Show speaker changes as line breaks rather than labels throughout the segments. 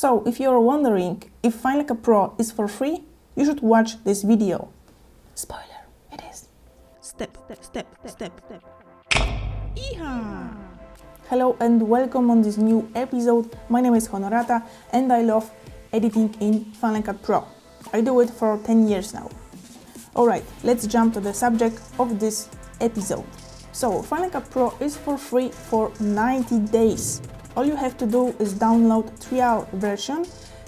So, if you're wondering if Final Cut Pro is for free, you should watch this video. Spoiler, it is. Step. Yeehaw! Hello and welcome on this new episode. My name is Honorata and I love editing in Final Cut Pro. I do it for 10 years now. Alright, let's jump to the subject of this episode. So, Final Cut Pro is for free for 90 days. All you have to do is download trial version.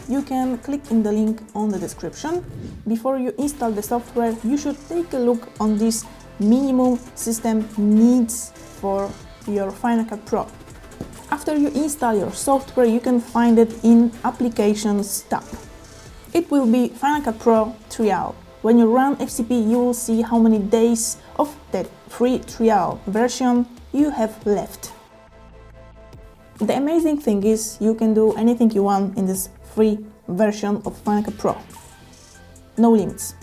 You can click in the link on the description. Before you install the software, you should take a look on these minimum system needs for your Final Cut Pro. After you install your software, you can find it in Applications tab. It will be Final Cut Pro trial. When you run FCP, you will see how many days of that free trial version you have left. The amazing thing is you can do anything you want in this free version of Final Cut Pro. No limits,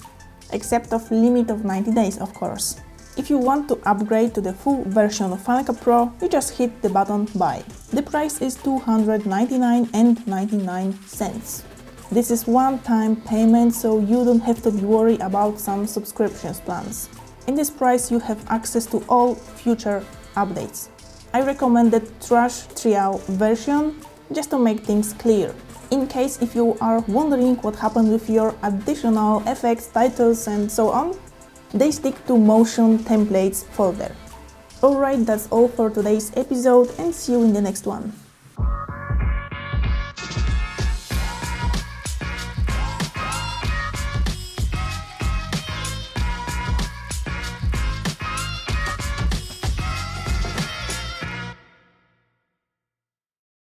except of limit of 90 days, of course. If you want to upgrade to the full version of Final Cut Pro, you just hit the button buy. The price is $299.99. This is one-time payment, so you don't have to worry about some subscription plans. In this price you have access to all future updates. I recommend the trash trial version just to make things clear. In case if you are wondering what happened with your additional effects, titles and so on, they stick to motion templates folder. Alright, that's all for today's episode and see you in the next one.